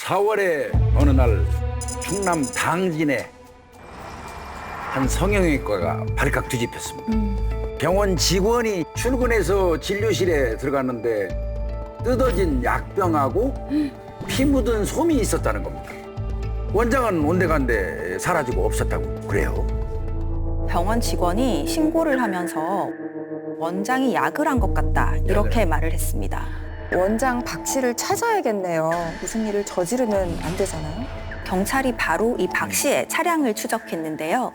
4월에 어느 날 충남 당진에 한 성형외과가 발칵 뒤집혔습니다. 병원 직원이 출근해서 진료실에 들어갔는데 뜯어진 약병하고 피 묻은 솜이 있었다는 겁니다. 원장은 온데간데 사라지고 없었다고 그래요. 병원 직원이 신고를 하면서 원장이 약을 한 것 같다 이렇게 말을 했습니다. 원장 박 씨를 찾아야겠네요. 무슨 일을 저지르면 안 되잖아요. 경찰이 바로 이 박 씨의 차량을 추적했는데요.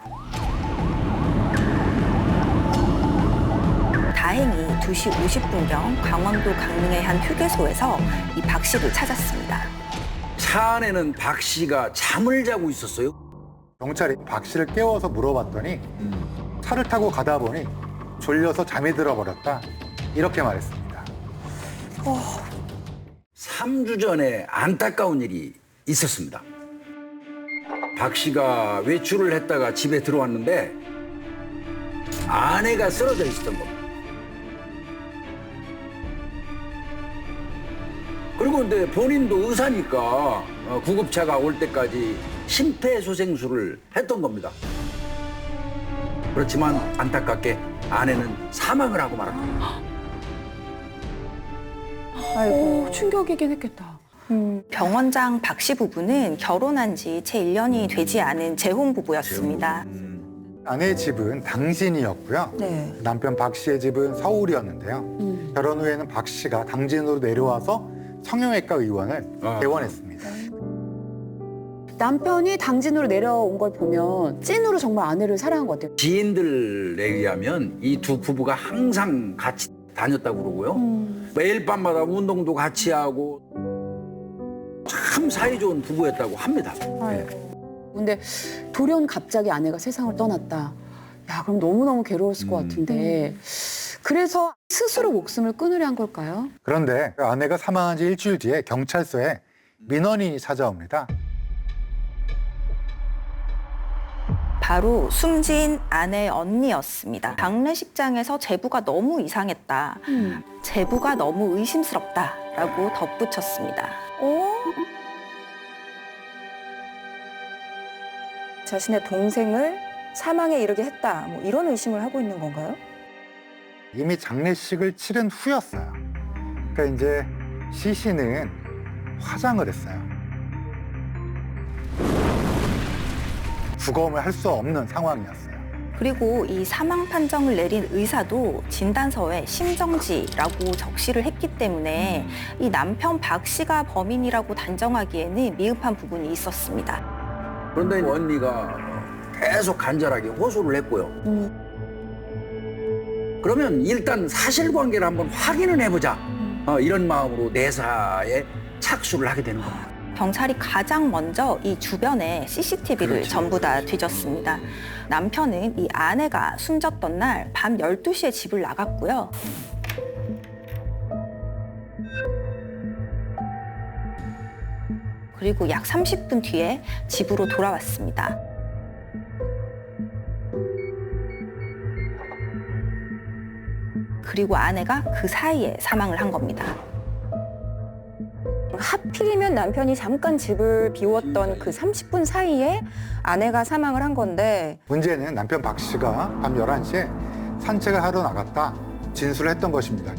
다행히 2시 50분경 강원도 강릉의 한 휴게소에서 이 박 씨를 찾았습니다. 차 안에는 박 씨가 잠을 자고 있었어요. 경찰이 박 씨를 깨워서 물어봤더니 차를 타고 가다 보니 졸려서 잠이 들어버렸다 이렇게 말했습니다. 3주 전에 안타까운 일이 있었습니다. 박 씨가 외출을 했다가 집에 들어왔는데 아내가 쓰러져 있었던 겁니다. 그리고 근데 본인도 의사니까 구급차가 올 때까지 심폐소생술을 했던 겁니다. 그렇지만 안타깝게 아내는 사망을 하고 말았습니다. 아이고. 충격이긴 했겠다. 병원장 박 씨 부부는 결혼한 지 채 1년이 되지 않은 재혼 부부였습니다. 아내의 집은 당진이었고요. 네. 남편 박 씨의 집은 서울이었는데요. 결혼 후에는 박 씨가 당진으로 내려와서 성형외과 의원을 개원했습니다. 남편이 당진으로 내려온 걸 보면 찐으로 정말 아내를 사랑한 것 같아요. 지인들에 의하면 이 두 부부가 항상 같이 다녔다고 그러고요. 매일 밤마다 운동도 같이 하고 참 사이좋은 부부였다고 합니다. 아이고. 근데 돌연 갑자기 아내가 세상을 떠났다. 야, 그럼 너무너무 괴로웠을 것 같은데. 그래서 스스로 목숨을 끊으려 한 걸까요? 그런데 아내가 사망한 지 일주일 뒤에 경찰서에 민원인이 찾아옵니다. 바로 숨진 아내의 언니였습니다. 장례식장에서 제부가 너무 이상했다. 제부가 너무 의심스럽다라고 덧붙였습니다. 자신의 동생을 사망에 이르게 했다. 뭐 이런 의심을 하고 있는 건가요? 이미 장례식을 치른 후였어요. 그러니까 이제 시 씨는 화장을 했어요. 부검을 할 수 없는 상황이었어요. 그리고 이 사망 판정을 내린 의사도 진단서에 심정지라고 적시를 했기 때문에 이 남편 박 씨가 범인이라고 단정하기에는 미흡한 부분이 있었습니다. 그런데 언니가 계속 간절하게 호소를 했고요. 그러면 일단 사실관계를 한번 확인을 해보자. 이런 마음으로 내사에 착수를 하게 되는 겁니다. 경찰이 가장 먼저 이 주변에 CCTV를 그렇지. 전부 다 뒤졌습니다. 남편은 이 아내가 숨졌던 날 밤 12시에 집을 나갔고요. 그리고 약 30분 뒤에 집으로 돌아왔습니다. 그리고 아내가 그 사이에 사망을 한 겁니다. 하필이면 남편이 잠깐 집을 비웠던 그 30분 사이에 아내가 사망을 한 건데 문제는 남편 박 씨가 밤 11시에 산책을 하러 나갔다 진술을 했던 것입니다.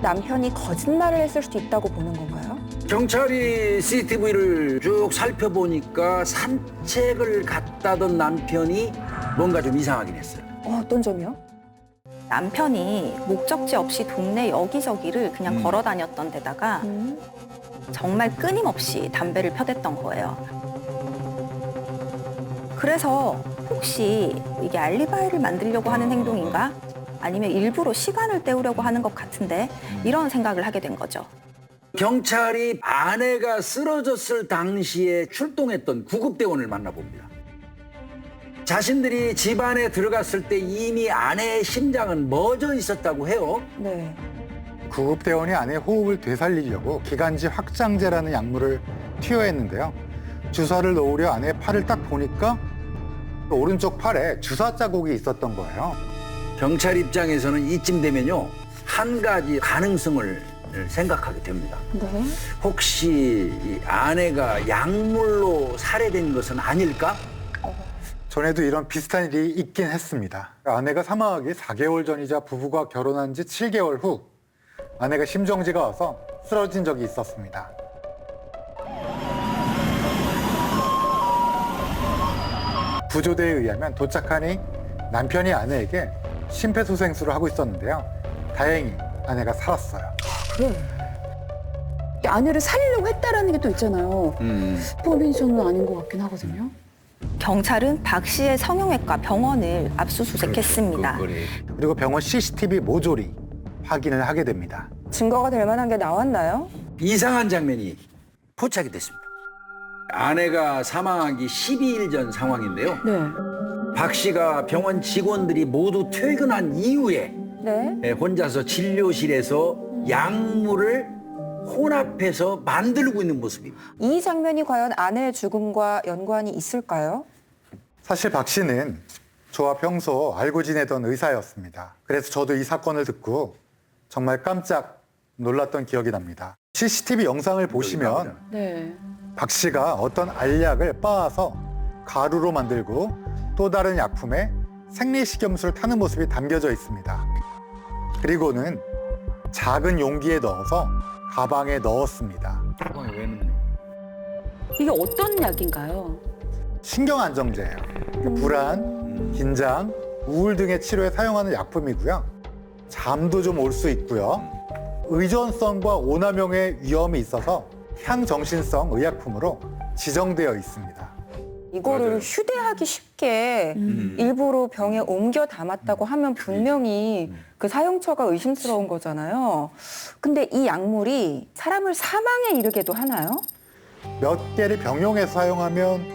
남편이 거짓말을 했을 수도 있다고 보는 건가요? 경찰이 CCTV를 쭉 살펴보니까 산책을 갔다던 남편이 뭔가 좀 이상하긴 했어요. 어떤 점이요? 남편이 목적지 없이 동네 여기저기를 그냥 걸어 다녔던 데다가 정말 끊임없이 담배를 펴댔던 거예요. 그래서 혹시 이게 알리바이를 만들려고 하는 행동인가? 아니면 일부러 시간을 때우려고 하는 것 같은데 이런 생각을 하게 된 거죠. 경찰이 아내가 쓰러졌을 당시에 출동했던 구급대원을 만나봅니다. 자신들이 집 안에 들어갔을 때 이미 아내의 심장은 멎어 있었다고 해요. 네. 구급대원이 아내의 호흡을 되살리려고 기관지 확장제라는 약물을 투여했는데요. 주사를 놓으려 아내의 팔을 딱 보니까 오른쪽 팔에 주사 자국이 있었던 거예요. 경찰 입장에서는 이쯤 되면요, 한 가지 가능성을 생각하게 됩니다. 네. 혹시 이 아내가 약물로 살해된 것은 아닐까? 전에도 이런 비슷한 일이 있긴 했습니다. 아내가 사망하기 4개월 전이자 부부가 결혼한 지 7개월 후 아내가 심정지가 와서 쓰러진 적이 있었습니다. 구조대에 의하면 도착하니 남편이 아내에게 심폐소생술을 하고 있었는데요. 다행히 아내가 살았어요. 그래. 아내를 살리려고 했다라는 게 또 있잖아요. 슈퍼맨션은 아닌 것 같긴 하거든요. 경찰은 박 씨의 성형외과 병원을 압수수색했습니다. 그리고 병원 CCTV 모조리 확인을 하게 됩니다. 증거가 될 만한 게 나왔나요? 이상한 장면이 포착이 됐습니다. 아내가 사망하기 12일 전 상황인데요. 네. 박 씨가 병원 직원들이 모두 퇴근한 이후에 네. 혼자서 진료실에서 약물을 혼합해서 만들고 있는 모습입니다. 이 장면이 과연 아내의 죽음과 연관이 있을까요? 사실 박 씨는 저와 평소 알고 지내던 의사였습니다. 그래서 저도 이 사건을 듣고 정말 깜짝 놀랐던 기억이 납니다. CCTV 영상을 보시면 네. 박 씨가 어떤 알약을 빻아서 가루로 만들고 또 다른 약품에 생리식염수를 타는 모습이 담겨져 있습니다. 그리고는 작은 용기에 넣어서 가방에 넣었습니다. 가방에 왜 넣는? 이게 어떤 약인가요? 신경안정제예요. 불안, 긴장, 우울 등의 치료에 사용하는 약품이고요. 잠도 좀 올 수 있고요. 의존성과 오남용의 위험이 있어서 향정신성 의약품으로 지정되어 있습니다. 이거를 맞아요. 휴대하기 쉽게 일부러 병에 옮겨 담았다고 하면 분명히 그 사용처가 의심스러운 거잖아요. 근데 이 약물이 사람을 사망에 이르게도 하나요? 몇 개를 병용해서 사용하면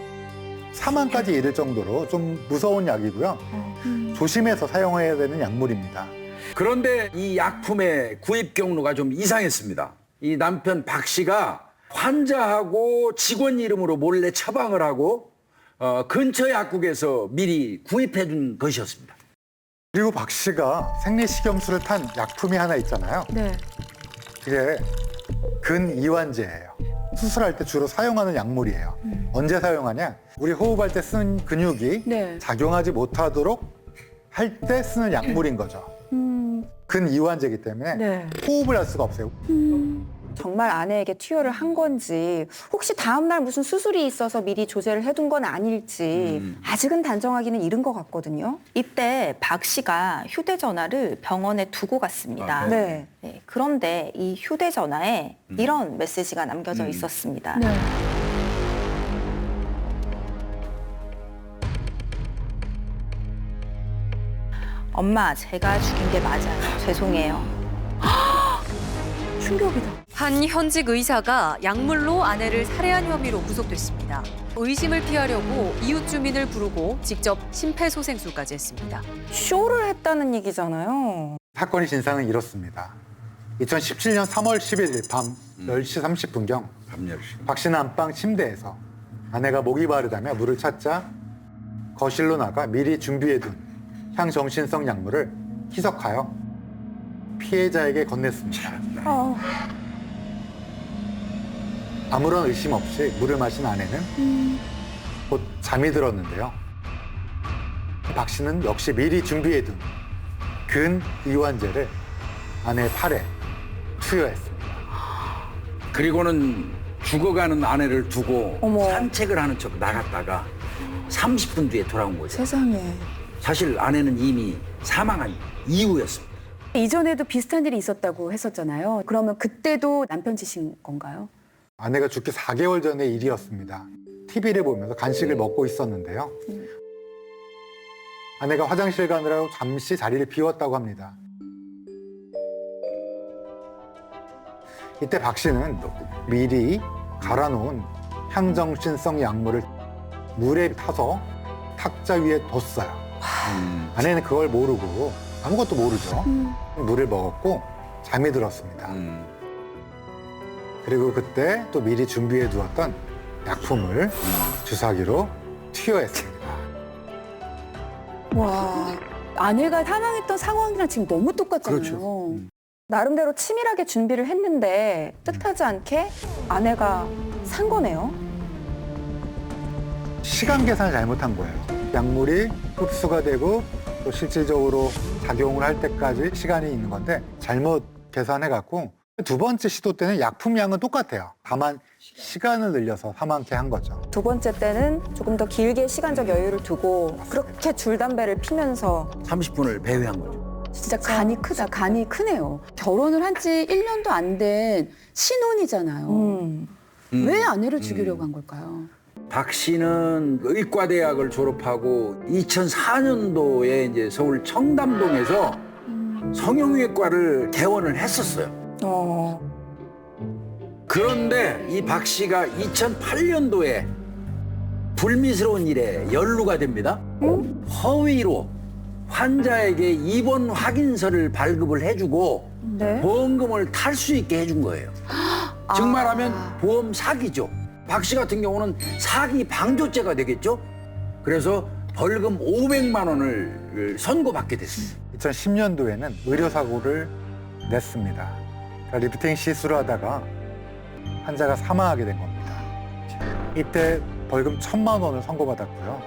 사망까지 이를 정도로 좀 무서운 약이고요. 조심해서 사용해야 되는 약물입니다. 그런데 이 약품의 구입 경로가 좀 이상했습니다. 이 남편 박 씨가 환자하고 직원 이름으로 몰래 처방을 하고 근처 약국에서 미리 구입해 준 것이었습니다. 그리고 박 씨가 생리식염수를 탄 약품이 하나 있잖아요. 네. 그게 근이완제예요. 수술할 때 주로 사용하는 약물이에요. 언제 사용하냐? 우리 호흡할 때 쓰는 근육이 네. 작용하지 못하도록 할 때 쓰는 약물인 거죠. 근이완제이기 때문에 네. 호흡을 할 수가 없어요. 정말 아내에게 투여를 한 건지 혹시 다음날 무슨 수술이 있어서 미리 조제를 해둔 건 아닐지 아직은 단정하기는 이른 것 같거든요. 이때 박 씨가 휴대전화를 병원에 두고 갔습니다. 네. 네, 그런데 이 휴대전화에 이런 메시지가 남겨져 있었습니다. 네. 엄마, 제가 죽인 게 맞아요. 죄송해요. 충격이다. 한 현직 의사가 약물로 아내를 살해한 혐의로 구속됐습니다. 의심을 피하려고 이웃 주민을 부르고 직접 심폐소생술까지 했습니다. 쇼를 했다는 얘기잖아요. 사건의 진상은 이렇습니다. 2017년 3월 11일 밤 10시 30분경 밤10시. 박 씨는 안방 침대에서 아내가 목이 마르다며 물을 찾자 거실로 나가 미리 준비해둔 향정신성 약물을 희석하여 피해자에게 건넸습니다. 아무런 의심 없이 물을 마신 아내는 곧 잠이 들었는데요. 박 씨는 역시 미리 준비해둔 근이완제를 아내의 팔에 투여했습니다. 그리고는 죽어가는 아내를 두고 어머. 산책을 하는 척 나갔다가 30분 뒤에 돌아온 거죠. 세상에. 사실 아내는 이미 사망한 이후였습니다. 이전에도 비슷한 일이 있었다고 했었잖아요. 그러면 그때도 남편 짓인 건가요? 아내가 죽기 4개월 전의 일이었습니다. TV를 보면서 간식을 먹고 있었는데요. 아내가 화장실 가느라고 잠시 자리를 비웠다고 합니다. 이때 박 씨는 미리 갈아놓은 향정신성 약물을 물에 타서 탁자 위에 뒀어요. 아내는 그걸 모르고 아무것도 모르죠. 물을 먹었고 잠이 들었습니다. 그리고 그때 또 미리 준비해 두었던 약품을 주사기로 투여했습니다. 와. 아내가 사망했던 상황이랑 지금 너무 똑같잖아요. 그렇죠. 나름대로 치밀하게 준비를 했는데 뜻하지 않게 아내가 산 거네요. 시간 계산을 잘못한 거예요. 약물이 흡수가 되고 또 실질적으로 작용을 할 때까지 시간이 있는 건데 잘못 계산해갖고 두 번째 시도 때는 약품 양은 똑같아요. 다만 시간을 늘려서 사망케 한 거죠. 두 번째 때는 조금 더 길게 시간적 여유를 두고 그렇게 줄담배를 피면서 30분을 배회한 거죠. 진짜 간이 크다. 간이 크네요. 결혼을 한 지 1년도 안 된 신혼이잖아요. 왜 아내를 죽이려고 한 걸까요? 박 씨는 의과대학을 졸업하고 2004년도에 이제 서울 청담동에서 성형외과를 개원을 했었어요. 그런데 이 박 씨가 2008년도에 불미스러운 일에 연루가 됩니다. 허위로 환자에게 입원 확인서를 발급을 해주고 네. 보험금을 탈 수 있게 해준 거예요. 즉 말하면 보험 사기죠. 박 씨 같은 경우는 사기 방조죄가 되겠죠. 그래서 벌금 500만 원을 선고받게 됐습니다. 2010년도에는 의료사고를 냈습니다. 그러니까 리프팅 시술을 하다가 환자가 사망하게 된 겁니다. 이때 벌금 1,000만 원을 선고받았고요.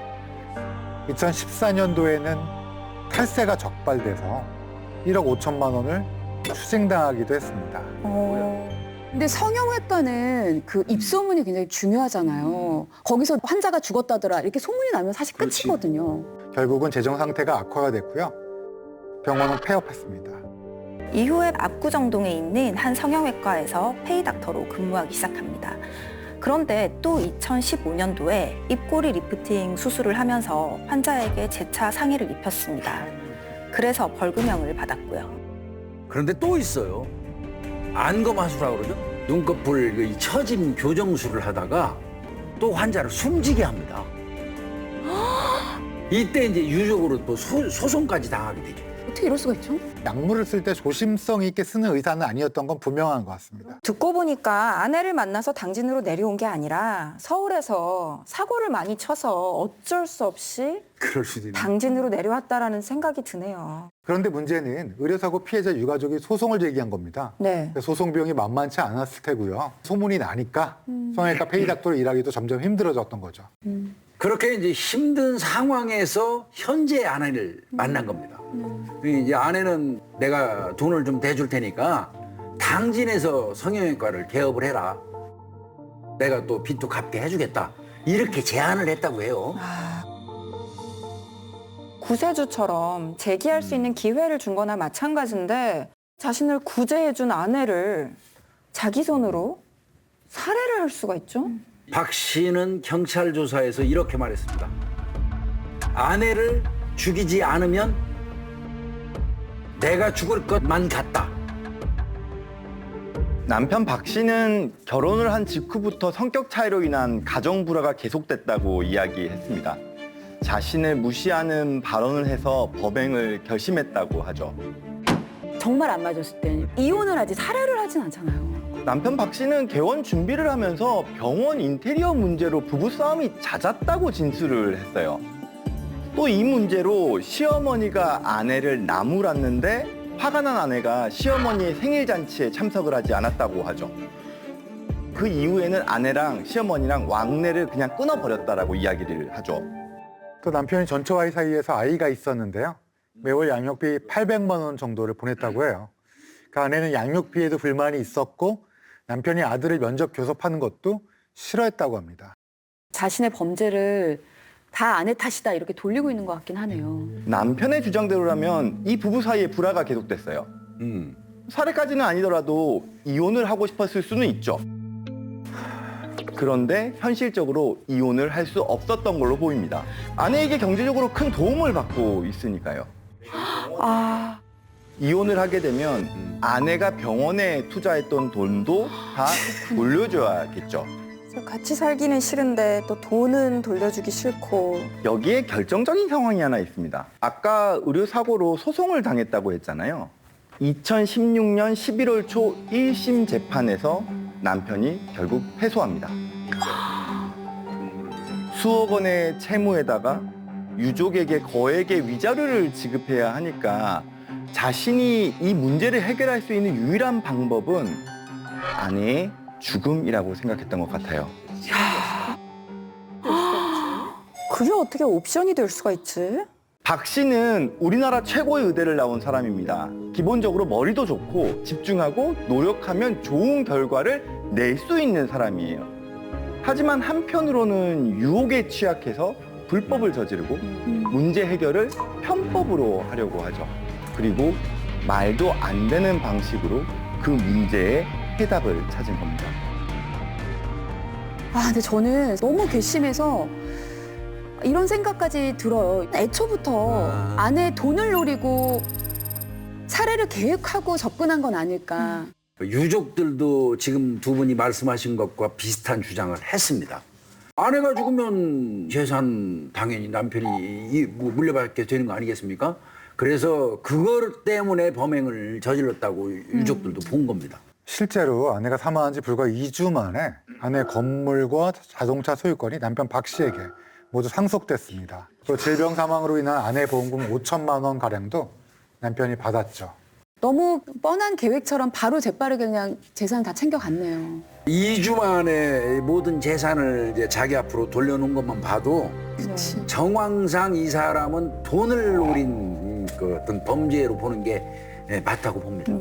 2014년도에는 탈세가 적발돼서 1억 5천만 원을 추징당하기도 했습니다. 근데 성형외과는 그 입소문이 굉장히 중요하잖아요. 거기서 환자가 죽었다더라 이렇게 소문이 나면 사실 끝이거든요. 결국은 재정 상태가 악화가 됐고요. 병원은 폐업했습니다. 이후에 압구정동에 있는 한 성형외과에서 페이닥터로 근무하기 시작합니다. 그런데 또 2015년도에 입꼬리 리프팅 수술을 하면서 환자에게 재차 상해를 입혔습니다. 그래서 벌금형을 받았고요. 그런데 또 있어요. 안검하수라고 그러죠. 눈꺼풀 그 처짐 교정술을 하다가 또 환자를 숨지게 합니다. 이때 이제 유족으로 또 소송까지 당하게 되죠. 어떻게 이럴 수가 있죠? 약물을 쓸 때 조심성 있게 쓰는 의사는 아니었던 건 분명한 것 같습니다. 듣고 보니까 아내를 만나서 당진으로 내려온 게 아니라 서울에서 사고를 많이 쳐서 어쩔 수 없이 그럴 수도 있는. 당진으로 내려왔다라는 생각이 드네요. 그런데 문제는 의료사고 피해자 유가족이 소송을 제기한 겁니다. 네. 소송 비용이 만만치 않았을 테고요. 소문이 나니까 성형외과 페이닥터로 일하기도 점점 힘들어졌던 거죠. 그렇게 이제 힘든 상황에서 현재 아내를 만난 겁니다. 이제 아내는 내가 돈을 좀 대줄 테니까 당진에서 성형외과를 개업을 해라. 내가 또 빚도 갚게 해주겠다. 이렇게 제안을 했다고 해요. 구세주처럼 제기할 수 있는 기회를 준 거나 마찬가지인데 자신을 구제해준 아내를 자기 손으로 살해를 할 수가 있죠? 박 씨는 경찰 조사에서 이렇게 말했습니다. 아내를 죽이지 않으면 내가 죽을 것만 같다. 남편 박 씨는 결혼을 한 직후부터 성격 차이로 인한 가정 불화가 계속됐다고 이야기했습니다. 자신을 무시하는 발언을 해서 법행을 결심했다고 하죠. 정말 안 맞았을 때 이혼을 하지 살해를 하진 않잖아요. 남편 박 씨는 개원 준비를 하면서 병원 인테리어 문제로 부부싸움이 잦았다고 진술을 했어요. 또 이 문제로 시어머니가 아내를 나무랐는데 화가 난 아내가 시어머니의 생일 잔치에 참석을 하지 않았다고 하죠. 그 이후에는 아내랑 시어머니랑 왕래를 그냥 끊어버렸다라고 이야기를 하죠. 또 남편이 전처와의 사이에서 아이가 있었는데요. 매월 양육비 800만 원 정도를 보냈다고 해요. 그 아내는 양육비에도 불만이 있었고 남편이 아들을 면접 교섭하는 것도 싫어했다고 합니다. 자신의 범죄를 다 아내 탓이다 이렇게 돌리고 있는 것 같긴 하네요. 남편의 주장대로라면 이 부부 사이에 불화가 계속됐어요. 살해까지는 아니더라도 이혼을 하고 싶었을 수는 있죠. 그런데 현실적으로 이혼을 할 수 없었던 걸로 보입니다. 아내에게 경제적으로 큰 도움을 받고 있으니까요. 이혼을 하게 되면 아내가 병원에 투자했던 돈도 다 돌려줘야겠죠. 같이 살기는 싫은데 또 돈은 돌려주기 싫고. 여기에 결정적인 상황이 하나 있습니다. 아까 의료사고로 소송을 당했다고 했잖아요. 2016년 11월 초 1심 재판에서 남편이 결국 패소합니다. 수억 원의 채무에다가 유족에게 거액의 위자료를 지급해야 하니까 자신이 이 문제를 해결할 수 있는 유일한 방법은 아내의 죽음이라고 생각했던 것 같아요. 그게 어떻게 옵션이 될 수가 있지? 박 씨는 우리나라 최고의 의대를 나온 사람입니다. 기본적으로 머리도 좋고 집중하고 노력하면 좋은 결과를 낼 수 있는 사람이에요. 하지만 한편으로는 유혹에 취약해서 불법을 저지르고 문제 해결을 편법으로 하려고 하죠. 그리고 말도 안 되는 방식으로 그 문제의 해답을 찾은 겁니다. 아, 근데 저는 너무 괘씸해서 이런 생각까지 들어요. 애초부터 아내의 돈을 노리고 살해를 계획하고 접근한 건 아닐까. 유족들도 지금 두 분이 말씀하신 것과 비슷한 주장을 했습니다. 아내가 죽으면 재산 당연히 남편이 물려받게 되는 거 아니겠습니까? 그래서 그것 때문에 범행을 저질렀다고 유족들도 본 겁니다. 실제로 아내가 사망한 지 불과 2주 만에 아내 건물과 자동차 소유권이 남편 박 씨에게 모두 상속됐습니다. 또 질병 사망으로 인한 아내 보험금 5천만 원 가량도 남편이 받았죠. 너무 뻔한 계획처럼 바로 재빠르게 그냥 재산 다 챙겨갔네요. 2주 만에 모든 재산을 이제 자기 앞으로 돌려놓은 것만 봐도 정황상 이 사람은 돈을 노린 그 어떤 범죄로 보는 게 맞다고 봅니다.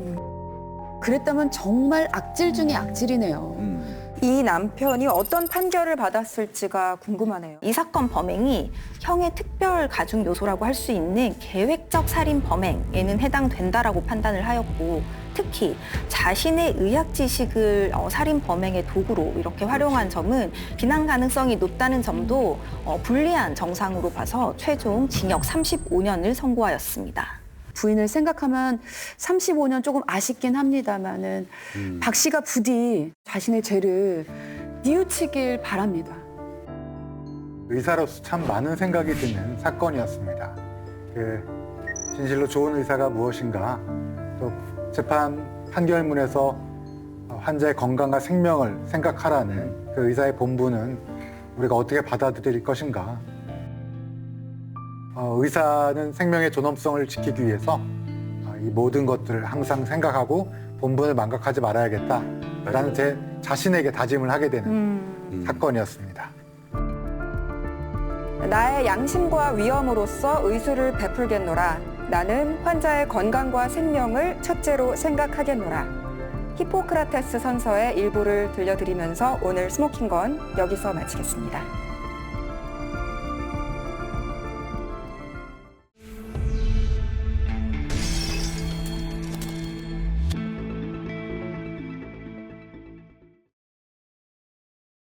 그랬다면 정말 악질 중에 악질이네요. 이 남편이 어떤 판결을 받았을지가 궁금하네요. 이 사건 범행이 형의 특별 가중 요소라고 할 수 있는 계획적 살인 범행에는 해당된다라고 판단을 하였고, 특히 자신의 의학 지식을 살인 범행의 도구로 이렇게 활용한 점은 비난 가능성이 높다는 점도 불리한 정상으로 봐서 최종 징역 35년을 선고하였습니다. 부인을 생각하면 35년 조금 아쉽긴 합니다만은 박 씨가 부디 자신의 죄를 뉘우치길 바랍니다. 의사로서 참 많은 생각이 드는 사건이었습니다. 진실로 좋은 의사가 무엇인가, 또 재판 판결문에서 환자의 건강과 생명을 생각하라는 그 의사의 본분은 우리가 어떻게 받아들일 것인가. 의사는 생명의 존엄성을 지키기 위해서 이 모든 것들을 항상 생각하고 본분을 망각하지 말아야겠다라는 제 자신에게 다짐을 하게 되는 사건이었습니다. 나의 양심과 위엄으로서 의술을 베풀겠노라. 나는 환자의 건강과 생명을 첫째로 생각하겠노라. 히포크라테스 선서의 일부를 들려드리면서 오늘 스모킹건 여기서 마치겠습니다.